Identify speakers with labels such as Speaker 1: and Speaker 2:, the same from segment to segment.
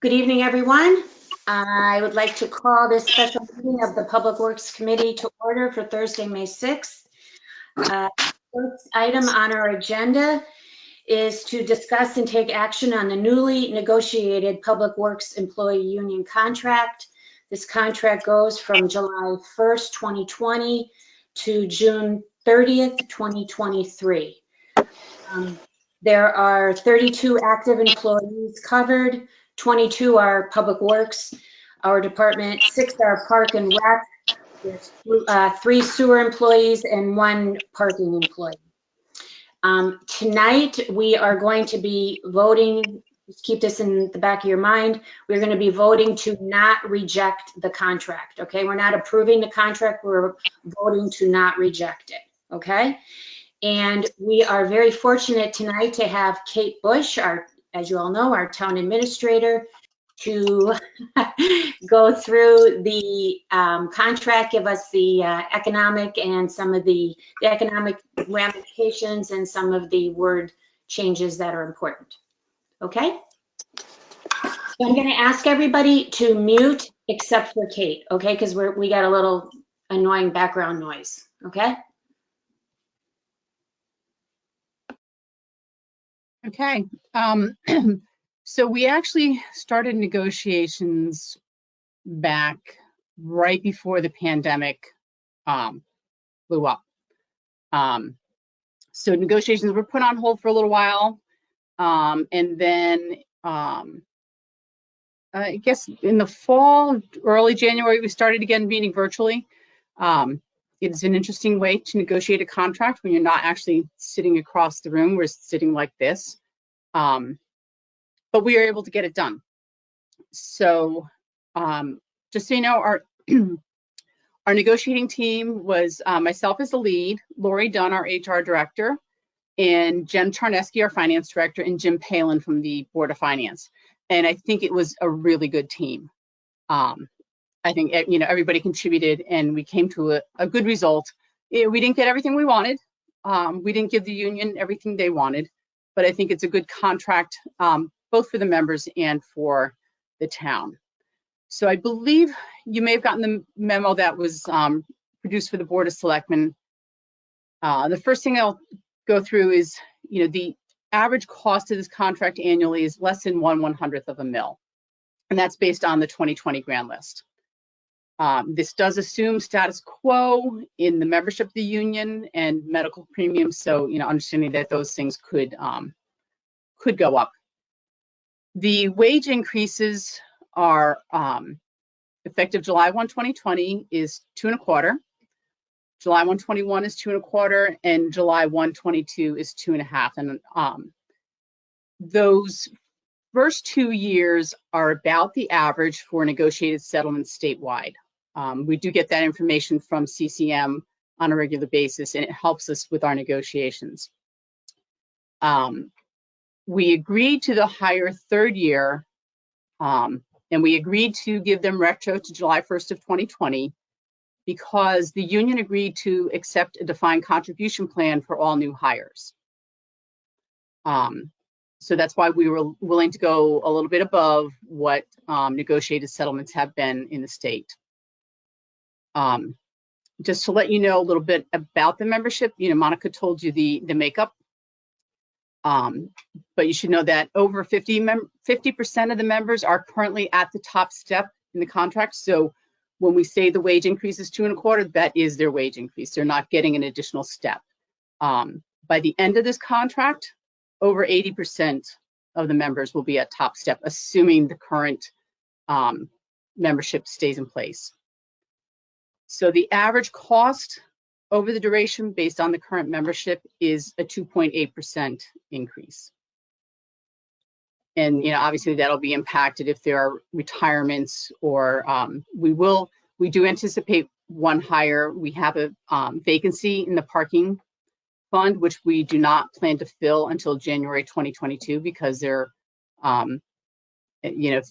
Speaker 1: Good evening, everyone. I would like to call this special meeting of the Public Works Committee to order for Thursday, May 6th. First item on our agenda is to discuss and take action on the newly negotiated Public Works Employee Union contract. This contract goes from July 1st, 2020 to June 30th, 2023. There are 32 active employees covered, 22 are Public Works, our department, 6 are Park and Rec, there's 3 sewer employees and 1 parking employee. Tonight, we are going to be voting, just keep this in the back of your mind, we're going to be voting to not reject the contract, okay? We're not approving the contract, we're voting to not reject it, okay? And we are very fortunate tonight to have Kate Bush, as you all know, our town administrator, to go through the contract, give us the economic and some of the economic ramifications and some of the word changes that are important. Okay? So I'm going to ask everybody to mute except for Kate, okay? Because we got a little annoying background noise, okay?
Speaker 2: Okay, so we actually started negotiations back right before the pandemic blew up. So negotiations were put on hold for a little while, and then I guess in the fall, early January, we started again meeting virtually. It's an interesting way to negotiate a contract when you're not actually sitting across the room. We're sitting like this, but we were able to get it done. So just so you know, our our negotiating team was myself as the lead, Lori Dunn, our HR director, and Jen Charneski, our finance director, and Jim Palin from the Board of Finance. And I think it was a really good team. I think, you know, everybody contributed and we came to a good result. We didn't get everything we wanted. We didn't give the union everything they wanted, but I think it's a good contract, both for the members and for the town. So I believe you may have gotten the memo that was produced for the Board of Selectmen. The first thing I'll go through is, you know, the average cost of this contract annually is less than 1/100th of a mil. And that's based on the 2020 grand list. This does assume status quo in the membership of the union and medical premiums. So, you know, understanding that those things could go up. The wage increases are effective July 1, 2020 is 2 1/4. July 1, 21 is 2 1/4, and July 1, 22 is 2 1/2. And those first 2 years are about the average for negotiated settlements statewide. We do get that information from CCM on a regular basis, and it helps us with our negotiations. We agreed to the higher 3rd year, and we agreed to give them retro to July 1st of 2020 because the union agreed to accept a defined contribution plan for all new hires. So that's why we were willing to go a little bit above what negotiated settlements have been in the state. Just to let you know a little bit about the membership, you know, Monica told you the makeup, but you should know that over 50% of the members are currently at the top step in the contract. So when we say the wage increase is 2 1/4, that is their wage increase. They're not getting an additional step. By the end of this contract, over 80% of the members will be at top step, assuming the current membership stays in place. So the average cost over the duration based on the current membership is a 2.8% increase. And, you know, obviously that'll be impacted if there are retirements or we do anticipate one hire. We have a vacancy in the parking fund, which we do not plan to fill until January 2022 because they're, you know,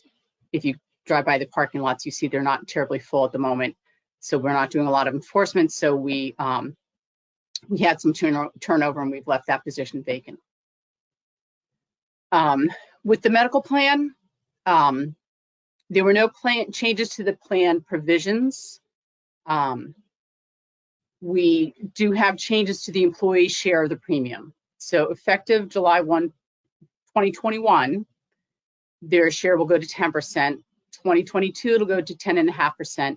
Speaker 2: if you drive by the parking lots, you see they're not terribly full at the moment. So we're not doing a lot of enforcement. So we had some turnover and we've left that position vacant. With the medical plan, There were no changes to the plan provisions. We do have changes to the employee share of the premium. So effective July 1, 2021, their share will go to 10%. 2022, it'll go to 10.5%.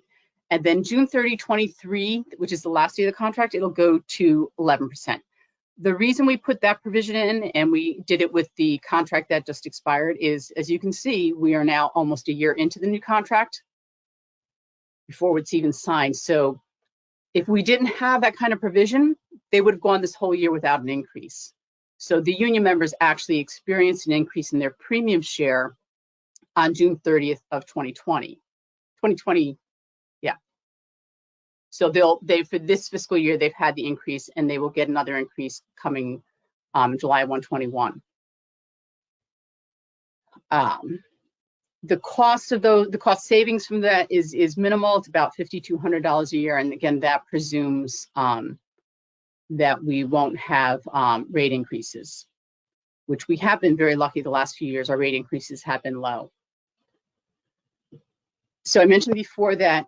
Speaker 2: And then June 30, 23, which is the last day of the contract, it'll go to 11%. The reason we put that provision in, and we did it with the contract that just expired, is, as you can see, we are now almost a year into the new contract before it's even signed. So if we didn't have that kind of provision, they would have gone this whole year without an increase. So the union members actually experienced an increase in their premium share on June 30th of 2020. So they for this fiscal year, they've had the increase, and they will get another increase coming July 1/21. The cost of the cost savings from that is minimal. It's about $5,200 a year, and again, that presumes that we won't have rate increases, which we have been very lucky the last few years. Our rate increases have been low. So I mentioned before that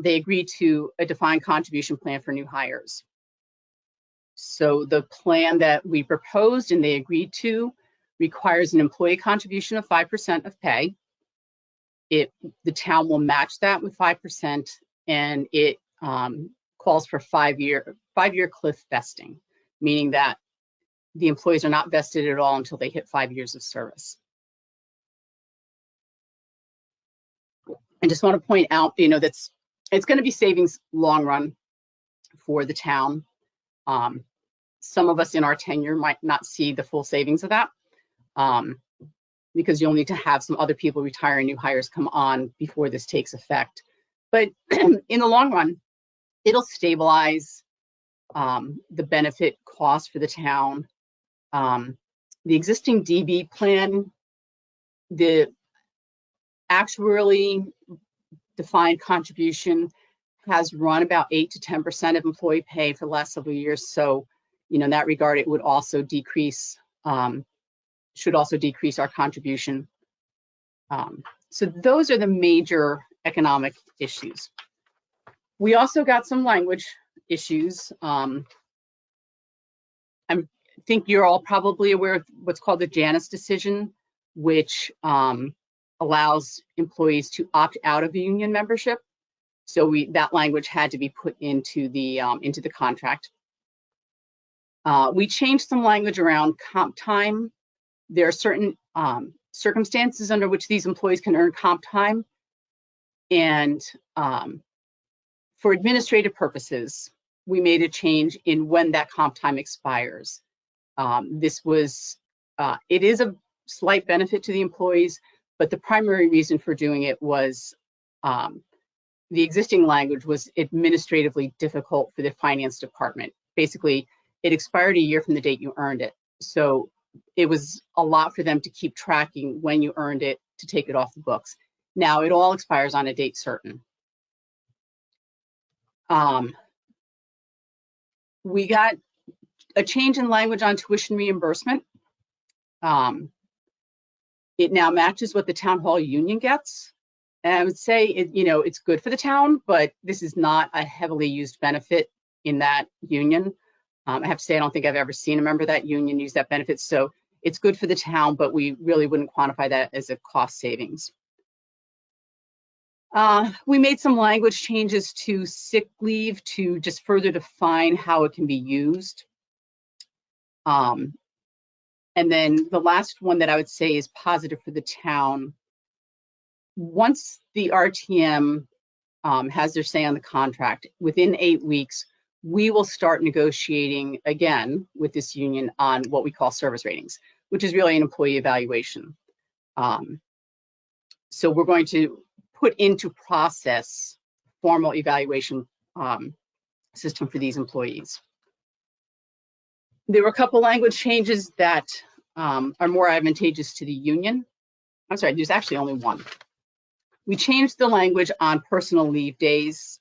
Speaker 2: they agreed to a defined contribution plan for new hires. So the plan that we proposed and they agreed to requires an employee contribution of 5% of pay. The town will match that with 5%, and it calls for five-year cliff vesting, meaning that the employees are not vested at all until they hit 5 years of service. I just want to point out, that's it's going to be savings long run for the town. Some of us in our tenure might not see the full savings of that because you'll need to have some other people retire and new hires come on before this takes effect. But in the long run, it'll stabilize the benefit cost for the town. The existing DB plan, the actuarially defined contribution has run about 8 to 10% of employee pay for the last several years. So, in that regard, it would also decrease, should also decrease our contribution. So those are the major economic issues. We also got some language issues. I think you're all probably aware of what's called the Janus decision, which allows employees to opt out of union membership. So that language had to be put into the contract. We changed some language around comp time. There are certain circumstances under which these employees can earn comp time, and for administrative purposes, we made a change in when that comp time expires. It is a slight benefit to the employees, but the primary reason for doing it was the existing language was administratively difficult for the finance department. Basically, it expired a year from the date you earned it. So it was a lot for them to keep tracking when you earned it to take it off the books. Now it all expires on a date certain. We got a change in language on tuition reimbursement. It now matches what the town hall union gets. And I would say it's good for the town, but this is not a heavily used benefit in that union. I have to say, I don't think I've ever seen a member of that union use that benefit. So it's good for the town, but we really wouldn't quantify that as a cost savings. We made some language changes to sick leave to just further define how it can be used. And then the last one that I would say is positive for the town. Once the RTM has their say on the contract, within 8 weeks, we will start negotiating again with this union on what we call service ratings, which is really an employee evaluation. So we're going to put into process formal evaluation system for these employees. There were a couple language changes that are more advantageous to the union. I'm sorry, there's actually only one. We changed the language on personal leave days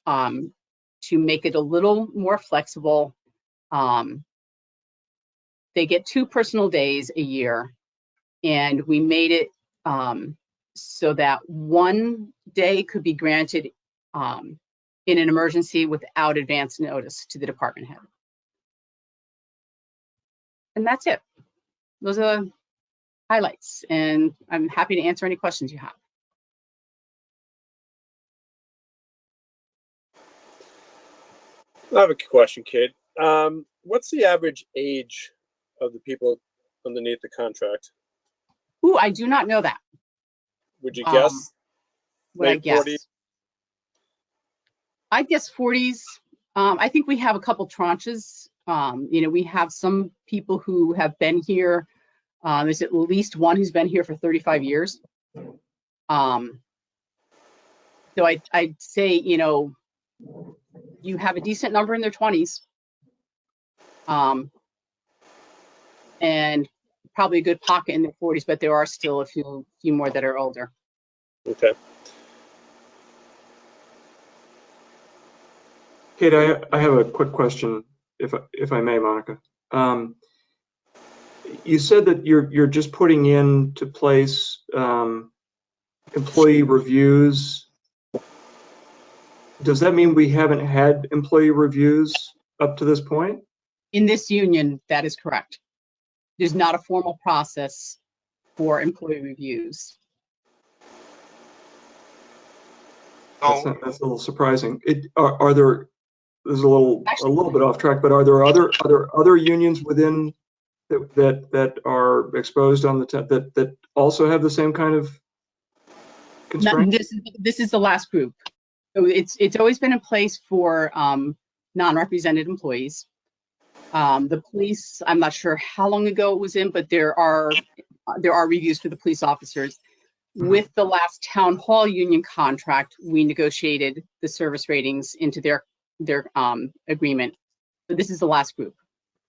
Speaker 2: to make it a little more flexible. They get 2 personal days a year, and we made it so that one day could be granted in an emergency without advance notice to the department head. And that's it. Those are the highlights, and I'm happy to answer any questions you have.
Speaker 3: I have a question, Kate. What's the average age of the people underneath the contract?
Speaker 2: Ooh, I do not know that.
Speaker 3: Would you guess?
Speaker 2: What I
Speaker 3: Late
Speaker 2: guess?
Speaker 3: 40s?
Speaker 2: I guess 40s. I think we have a couple tranches. You know, we have some people who have been here. There's at least one who's been here for 35 years. So I'd say, you know, you have a decent number in their 20s. And probably a good pocket in their 40s, but there are still a few more that are older.
Speaker 3: Okay.
Speaker 4: Kate, I have a quick question, if I may, Monica. You said that you're just putting into place employee reviews. Does that mean we haven't had employee reviews up to this point?
Speaker 2: In this union, that is correct. There's not a formal process for employee reviews.
Speaker 4: That's a little surprising. Are there? This is a little bit off track, but are there other unions within that are exposed on that also have the same kind of constraint?
Speaker 2: This is the last group. So it's always been in place for non-represented employees. The police, I'm not sure how long ago it was in, but there are reviews for the police officers. With the last town hall union contract, we negotiated the service ratings into their agreement. So this is the last group.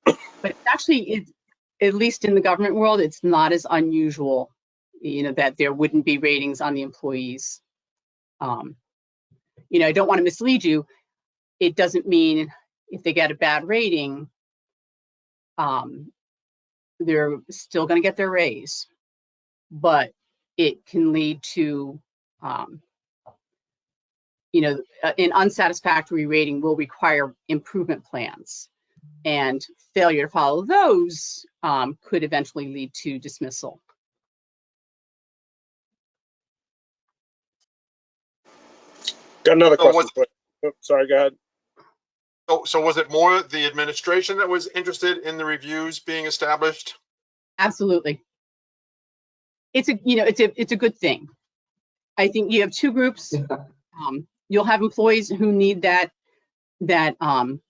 Speaker 2: But actually, at least in the government world, it's not as unusual, you know, that there wouldn't be ratings on the employees. You know, I don't want to mislead you. It doesn't mean if they get a bad rating, they're still going to get their raise, but it can lead to, you know, an unsatisfactory rating will require improvement plans, and failure to follow those could eventually lead to dismissal.
Speaker 3: Got another question for you. Oh, sorry, go ahead.
Speaker 5: So was it more the administration that was interested in the reviews being established?
Speaker 2: Absolutely. It's a good thing. I think you have two groups. You'll have employees who need that pat on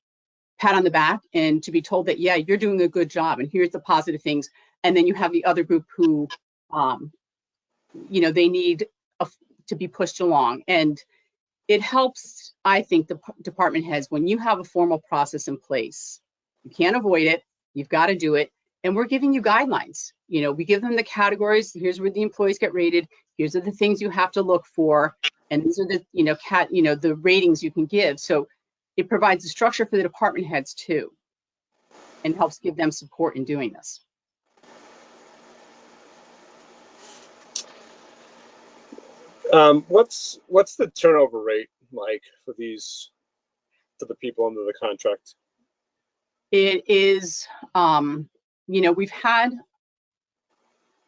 Speaker 2: the back and to be told that, yeah, you're doing a good job and here's the positive things. And then you have the other group who, you know, they need to be pushed along. And it helps, I think, the department heads when you have a formal process in place. You can't avoid it. You've got to do it. And we're giving you guidelines. You know, we give them the categories. Here's where the employees get rated. Here's are the things you have to look for. And these are the, the ratings you can give. So it provides a structure for the department heads too, and helps give them support in doing this.
Speaker 3: What's the turnover rate like for the people under the contract?
Speaker 2: It is, you know, we've had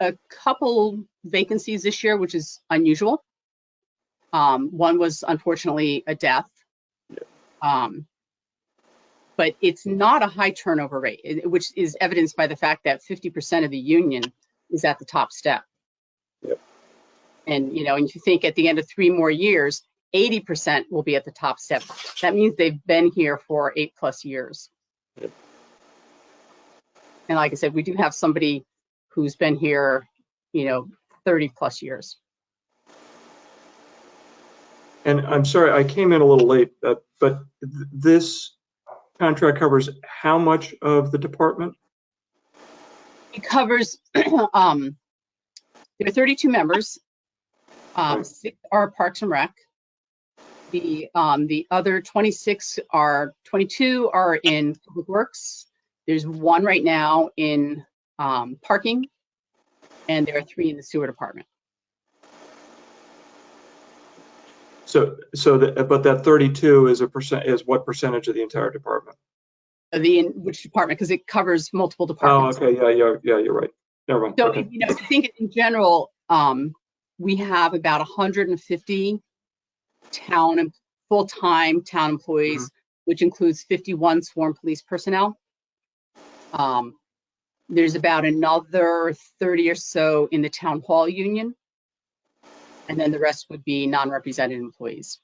Speaker 2: a couple vacancies this year, which is unusual. One was unfortunately a death, but it's not a high turnover rate, which is evidenced by the fact that 50% of the union is at the top step.
Speaker 3: Yep.
Speaker 2: And, you know, and you think at the end of 3 more years, 80% will be at the top step. That means they've been here for 8+ years.
Speaker 3: Yep.
Speaker 2: And like I said, we do have somebody who's been here, you know, 30+ years.
Speaker 4: And I'm sorry, I came in a little late, but this contract covers how much of the department?
Speaker 2: It covers, there are 32 members. 6 are Parks and Rec. The other 22 are in Public Works. There's 1 right now in parking, and there are 3 in the sewer department.
Speaker 4: But that 32 is is what percentage of the entire department?
Speaker 2: Which department? Because it covers multiple
Speaker 4: Oh,
Speaker 2: departments.
Speaker 4: okay, yeah, you're right. Never mind.
Speaker 2: So,
Speaker 4: Okay.
Speaker 2: if you think in general, we have about 150 full-time town employees, which includes 51 sworn police personnel. There's about another 30 or so in the town hall union, and then the rest would be non-represented employees.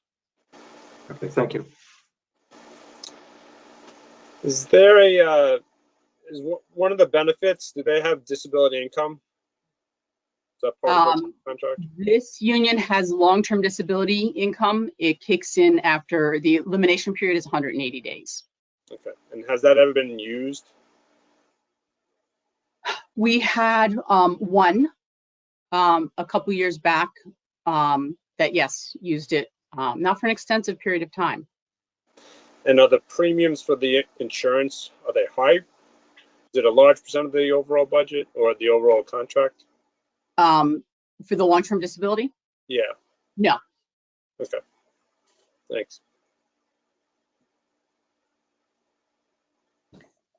Speaker 4: Okay, thank you.
Speaker 3: Is there one of the benefits, do they have disability income? Is that part of the contract?
Speaker 2: This union has long-term disability income. It kicks in after the elimination period is 180 days.
Speaker 3: Okay, and has that ever been used?
Speaker 2: We had one a couple years back that, yes, used it, not for an extensive period of time.
Speaker 3: And are the premiums for the insurance, are they high? Is it a large percent of the overall budget or the overall contract?
Speaker 2: For the long-term disability?
Speaker 3: Yeah.
Speaker 2: No.
Speaker 3: Okay. Thanks.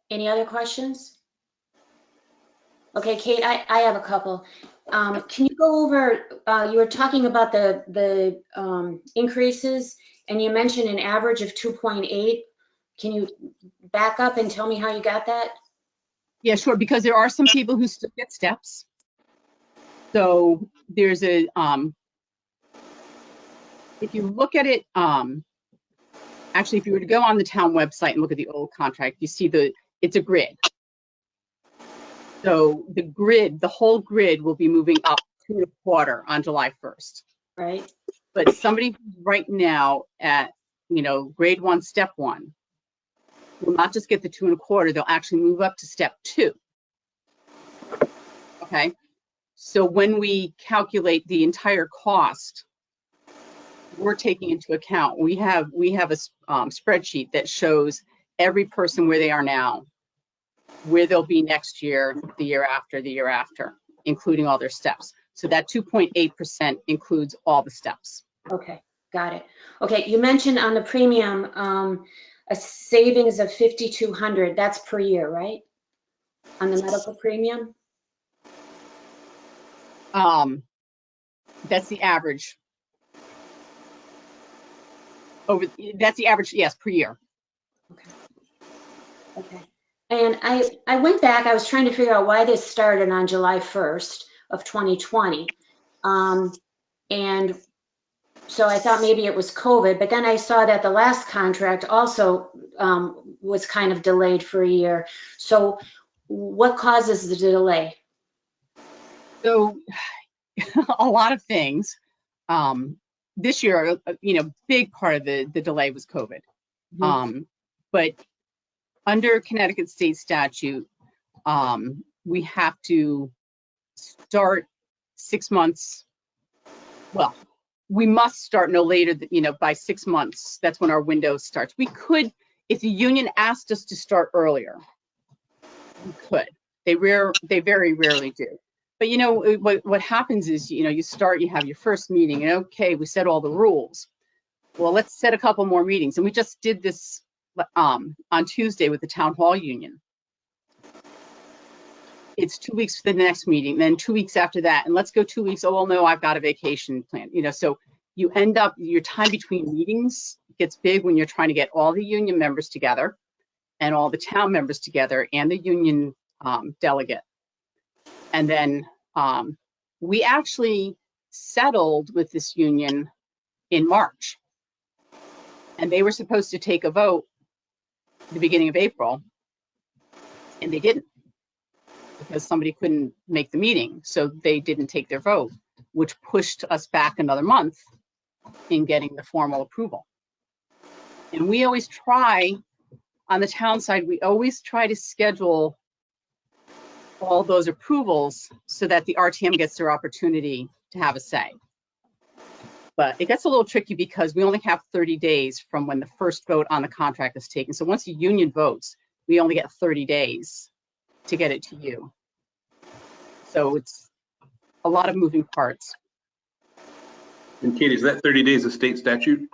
Speaker 1: Any other questions? Okay, Kate, I have a couple. Can you go over, you were talking about the increases, and you mentioned an average of 2.8. Can you back up and tell me how you got that?
Speaker 2: Yeah, sure, because there are some people who still get steps. So there's a, if you look at it, actually, if you were to go on the town website and look at the old contract, you see it's a grid. So the whole grid will be moving up 2.25 on July 1st.
Speaker 1: Right.
Speaker 2: But somebody right now at, grade 1, step 1, will not just get the 2.25, they'll actually move up to step 2. Okay. So when we calculate the entire cost, we're taking into account, we have a spreadsheet that shows every person where they are now, where they'll be next year, the year after, including all their steps. So that 2.8% includes all the steps.
Speaker 1: Okay, got it. Okay, you mentioned on the premium a savings of $5,200. That's per year, right? On the medical premium?
Speaker 2: That's the average. That's the average, yes, per year.
Speaker 1: Okay. Okay. And I went back, I was trying to figure out why this started on July 1st of 2020. And so I thought maybe it was COVID, but then I saw that the last contract also was kind of delayed for a year. So what causes the delay?
Speaker 2: So a lot of things. This year, big part of the delay was COVID. But under Connecticut state statute, we have to start 6 months. Well, we must start no later than, by 6 months. That's when our window starts. We could, if the union asked us to start earlier, we could. They very rarely do. But what happens is, you have your first meeting, and okay, we set all the rules. Well, let's set a couple more meetings. And we just did this on Tuesday with the town hall union. It's 2 weeks for the next meeting, then 2 weeks after that, and let's go 2 weeks. Oh, well, no, I've got a vacation plan. So you end up, your time between meetings gets big when you're trying to get all the union members together and all the town members together and the union delegate. And then we actually settled with this union in March. And they were supposed to take a vote at the beginning of April, and they didn't, because somebody couldn't make the meeting. So they didn't take their vote, which pushed us back another month in getting the formal approval. And we always try, on the town side, we always try to schedule all those approvals so that the RTM gets their opportunity to have a say. But it gets a little tricky because we only have 30 days from when the first vote on the contract is taken. So once the union votes, we only get 30 days to get it to you. So it's a lot of moving parts.
Speaker 6: And Katie, is that 30 days a state statute?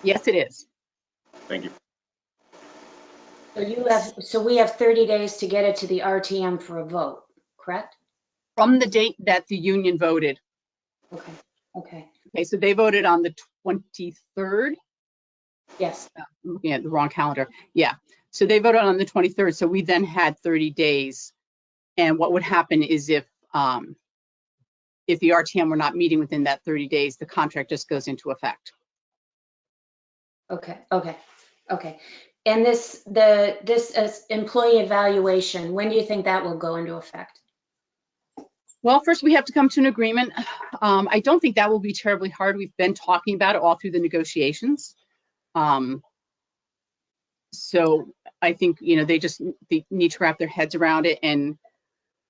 Speaker 2: Yes, it is.
Speaker 6: Thank you.
Speaker 1: So we have 30 days to get it to the RTM for a vote, correct?
Speaker 2: From the date that the union voted.
Speaker 1: Okay, okay,
Speaker 2: Okay, so they voted on the 23rd.
Speaker 1: yes,
Speaker 2: I'm looking at the wrong calendar. Yeah, so they voted on the 23rd. So we then had 30 days. And what would happen is if the RTM were not meeting within that 30 days, the contract just goes into effect.
Speaker 1: okay, okay, okay. And this employee evaluation, when do you think that will go into effect?
Speaker 2: Well, first we have to come to an agreement. I don't think that will be terribly hard. We've been talking about it all through the negotiations. So I think, they need to wrap their heads around it, and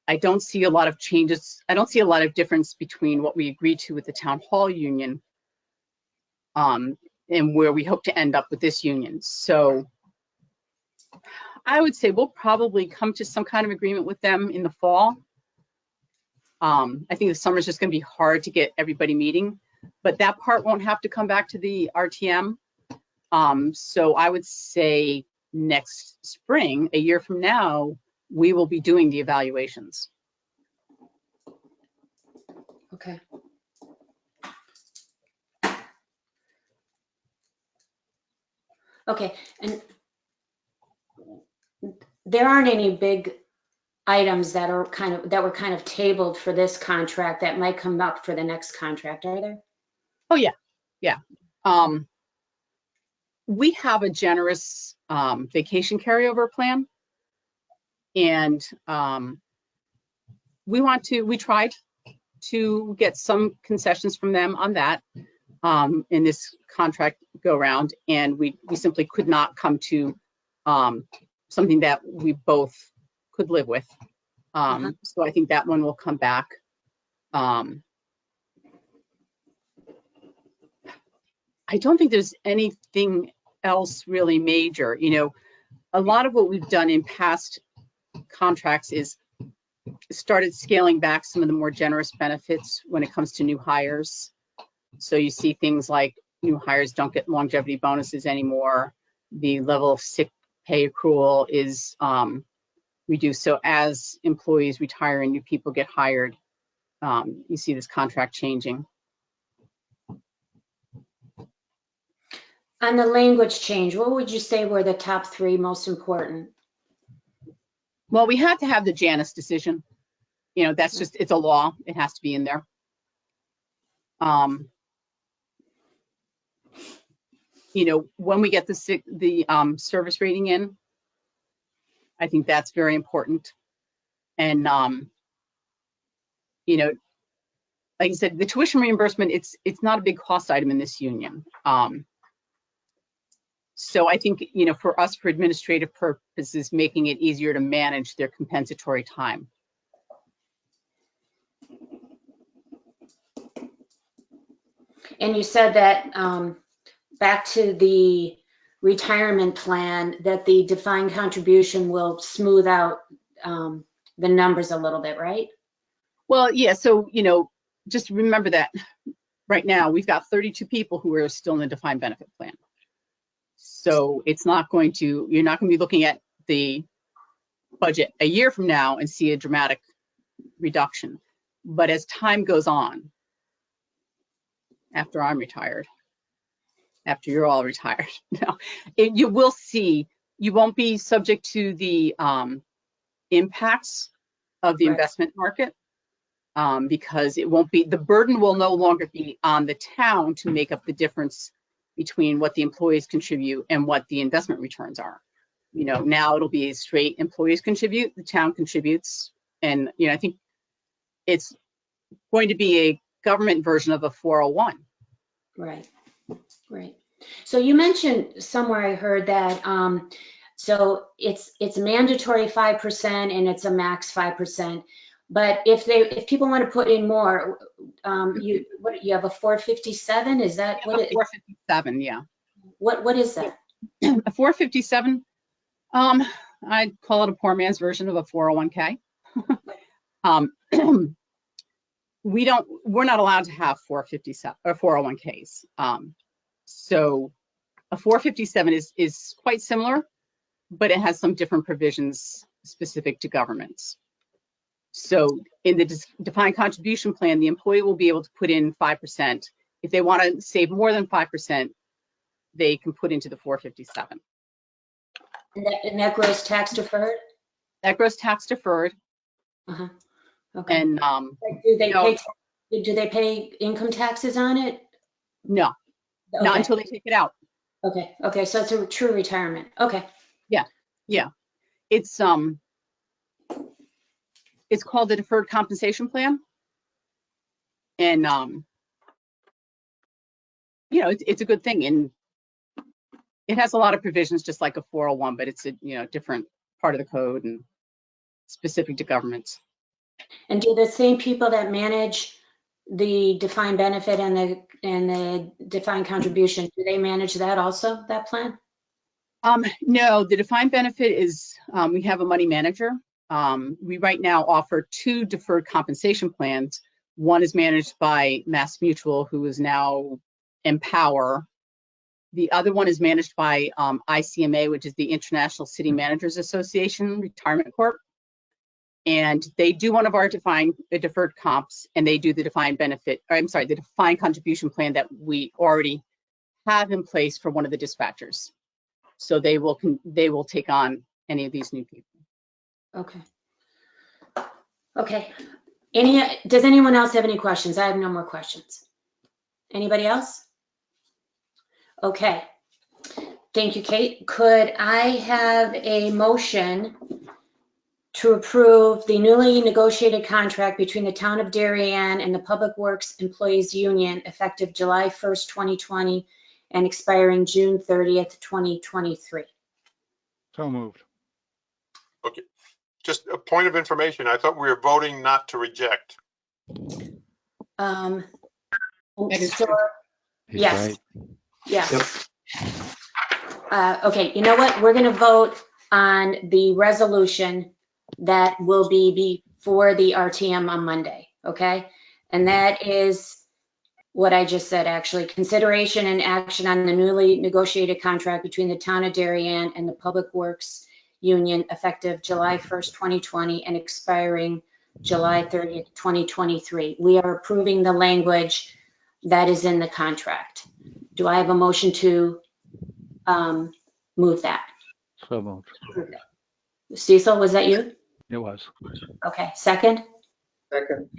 Speaker 2: I don't see a lot of changes. I don't see a lot of difference between what we agreed to with the town hall union and where we hope to end up with this union. So I would say we'll probably come to some kind of agreement with them in the fall. I think the summer is just going to be hard to get everybody meeting, but that part won't have to come back to the RTM. So I would say next spring, a year from now, we will be doing the evaluations.
Speaker 1: Okay. Okay, and there aren't any big items that were kind of tabled for this contract that might come up for the next contract, are there?
Speaker 2: Oh yeah, yeah. We have a generous vacation carryover plan, and we tried to get some concessions from them on that in this contract go round, and we simply could not come to something that we both could live with. So I think that one will come back. I don't think there's anything else really major. A lot of what we've done in past contracts is started scaling back some of the more generous benefits when it comes to new hires. So you see things like new hires don't get longevity bonuses anymore. The level of sick pay accrual is reduced. So as employees retire and new people get hired, you see this contract changing.
Speaker 1: On the language change, what would you say were the top 3 most important?
Speaker 2: Well, we had to have the Janus decision. That's just, it's a law. It has to be in there. When we get the service rating in, I think that's very important. And, like I said, the tuition reimbursement, it's not a big cost item in this union. So I think, for us, for administrative purposes, making it easier to manage their compensatory time.
Speaker 1: And you said that back to the retirement plan, that the defined contribution will smooth out the numbers a little bit, right?
Speaker 2: Well, yeah. So, just remember that right now we've got 32 people who are still in the defined benefit plan. So you're not going to be looking at the budget a year from now and see a dramatic reduction. But as time goes on, after I'm retired, after you're all retired, you will see, you won't be subject to the impacts of the investment market because it won't be, the burden will no longer be on the town to make up the difference between what the employees contribute and what the investment returns are. Now it'll be straight employees contribute, the town contributes, and I think it's going to be a government version of a 401.
Speaker 1: Right, right. So you mentioned somewhere, I heard that so it's mandatory 5% and it's a max 5%. But if people want to put in more, you have a 457? Is that what it?
Speaker 2: 457, yeah.
Speaker 1: What is that?
Speaker 2: A 457. I'd call it a poor man's version of a 401k. we're not allowed to have 457 or 401ks. So a 457 is quite similar, but it has some different provisions specific to governments. So in the defined contribution plan, the employee will be able to put in 5%. If they want to save more than 5%, they can put into the 457.
Speaker 1: And that gross tax deferred?
Speaker 2: That gross tax deferred.
Speaker 1: Uh-huh. Okay.
Speaker 2: And
Speaker 1: do they pay income taxes on it?
Speaker 2: no,
Speaker 1: Okay.
Speaker 2: not until they take it out.
Speaker 1: Okay. Okay. So it's a true retirement. Okay.
Speaker 2: Yeah. It's called the deferred compensation plan. And it's a good thing, and it has a lot of provisions just like a 401, but it's a different part of the code and specific to governments.
Speaker 1: And do the same people that manage the defined benefit and the defined contribution, do they manage that also, that plan?
Speaker 2: No, the defined benefit is, we have a money manager. We right now offer 2 deferred compensation plans. One is managed by Mass Mutual, who is now Empower. The other one is managed by ICMA, which is the International City Managers Association Retirement Corp. And they do one of our deferred comps, and they do the defined benefit, or I'm sorry, the defined contribution plan that we already have in place for one of the dispatchers. So they will take on any of these new people.
Speaker 1: Okay. Okay. Does anyone else have any questions? I have no more questions. Anybody else? Okay. Thank you, Kate. Could I have a motion to approve the newly negotiated contract between the Town of Darien and the Public Works Employees Union effective July 1st, 2020 and expiring June 30th, 2023?
Speaker 7: So moved.
Speaker 5: Okay, just a point of information. I thought we were voting not to reject.
Speaker 2: That is
Speaker 1: So,
Speaker 2: true.
Speaker 7: He's
Speaker 1: yes.
Speaker 7: right.
Speaker 1: Yeah.
Speaker 4: Yep.
Speaker 1: Okay, you know what? We're going to vote on the resolution that will be before the RTM on Monday, okay? And that is what I just said, actually. Consideration and action on the newly negotiated contract between the Town of Darien and the Public Works Union effective July 1st, 2020 and expiring July 30th, 2023. We are approving the language that is in the contract. Do I have a motion to move that?
Speaker 7: So moved.
Speaker 1: Cecil, was that you?
Speaker 7: It was.
Speaker 1: Okay, second?
Speaker 4: Second.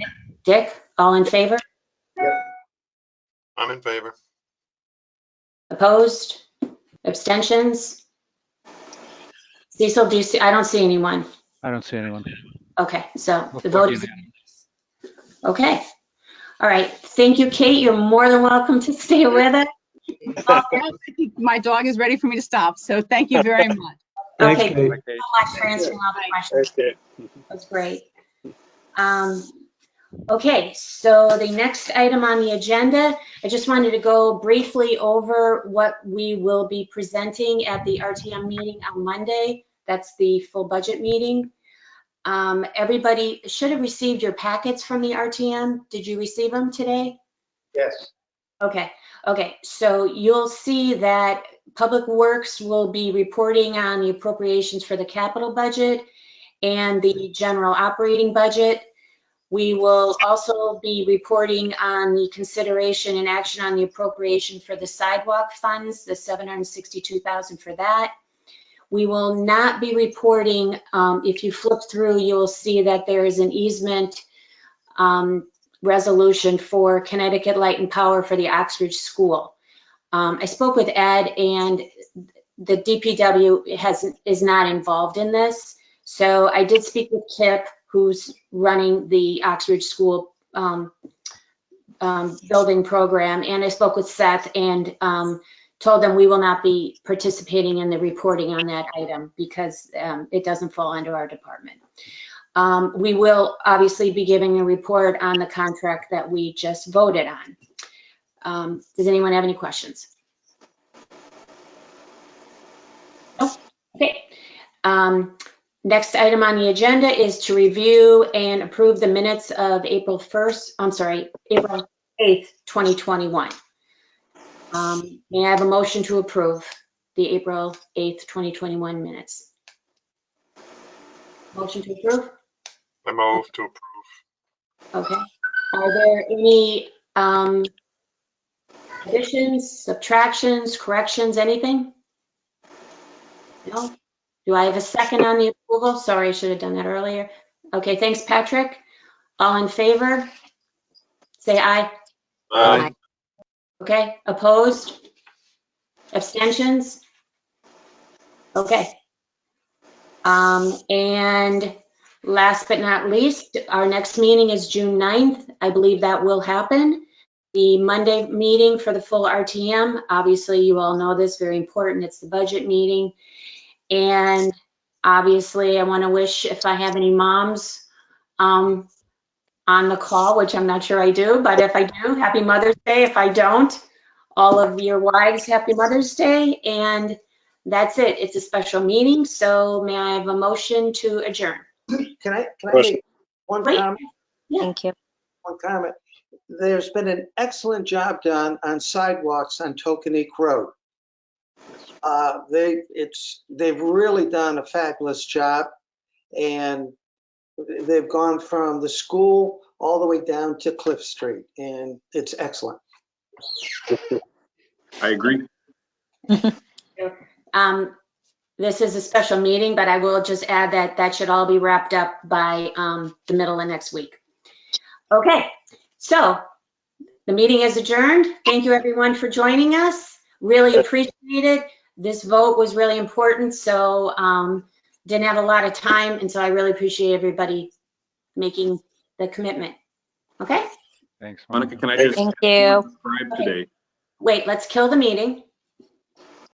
Speaker 1: Dick, all in favor?
Speaker 5: I'm in favor.
Speaker 1: Opposed? Abstentions? Cecil, do you see? I don't see anyone.
Speaker 7: I don't see anyone.
Speaker 1: Okay, so
Speaker 7: Looks
Speaker 1: the
Speaker 7: like
Speaker 1: vote is
Speaker 7: unanimous.
Speaker 1: okay. All right, thank you, Kate. You're more than welcome to stay with us.
Speaker 2: I think my dog is ready for me to stop, so thank you very much.
Speaker 4: Thanks,
Speaker 1: Okay,
Speaker 4: Kate.
Speaker 1: thank you so much for answering all the questions.
Speaker 3: Okay.
Speaker 1: That's great. Okay, so the next item on the agenda, I just wanted to go briefly over what we will be presenting at the RTM meeting on Monday. That's the full budget meeting. Everybody should have received your packets from the RTM. Did you receive them today?
Speaker 4: Yes.
Speaker 1: Okay, so you'll see that Public Works will be reporting on the appropriations for the capital budget and the general operating budget. We will also be reporting on the consideration and action on the appropriation for the sidewalk funds, the $762,000 for that. We will not be reporting, if you flip through, you'll see that there is an easement resolution for Connecticut Light and Power for the Oxbridge School. I spoke with Ed, and the DPW is not involved in this. So I did speak with Kip, who's running the Oxbridge School building program, and I spoke with Seth and told them we will not be participating in the reporting on that item because it doesn't fall under our department. We will obviously be giving a report on the contract that we just voted on. Does anyone have any questions? Oh, okay. Next item on the agenda is to review and approve the minutes of April 8th, 2021. May I have a motion to approve the April 8th, 2021 minutes? Motion to approve?
Speaker 5: I move to approve.
Speaker 1: Okay. Are there any additions, subtractions, corrections, anything? No? Do I have a second on the approval? Sorry, I should have done that earlier. Okay, thanks, Patrick. All in favor? Say aye.
Speaker 3: Aye.
Speaker 1: Okay, opposed? Abstentions? Okay. And last but not least, our next meeting is June 9th. I believe that will happen. The Monday meeting for the full RTM, obviously you all know this, very important. It's the budget meeting. And obviously I want to wish, if I have any moms on the call, which I'm not sure I do, but if I do, happy Mother's Day. If I don't, all of your wives, happy Mother's Day. And that's it. It's a special meeting. So may I have a motion to adjourn?
Speaker 8: Can I
Speaker 3: Motion.
Speaker 8: make one
Speaker 1: Great.
Speaker 8: comment?
Speaker 1: Yeah.
Speaker 9: Thank you.
Speaker 8: One comment. There's been an excellent job done on sidewalks on Tokenique Road. They've really done a fabulous job, and they've gone from the school all the way down to Cliff Street, and it's excellent.
Speaker 6: I agree.
Speaker 1: This is a special meeting, but I will just add that that should all be wrapped up by the middle of next week. Okay, so the meeting is adjourned. Thank you everyone for joining us. Really appreciate it. This vote was really important, so didn't have a lot of time, and so I really appreciate everybody making the commitment. Okay?
Speaker 7: Thanks,
Speaker 6: Monica,
Speaker 7: Monica.
Speaker 6: can I just
Speaker 9: Thank you.
Speaker 6: subscribe today?
Speaker 1: Wait, let's kill the meeting.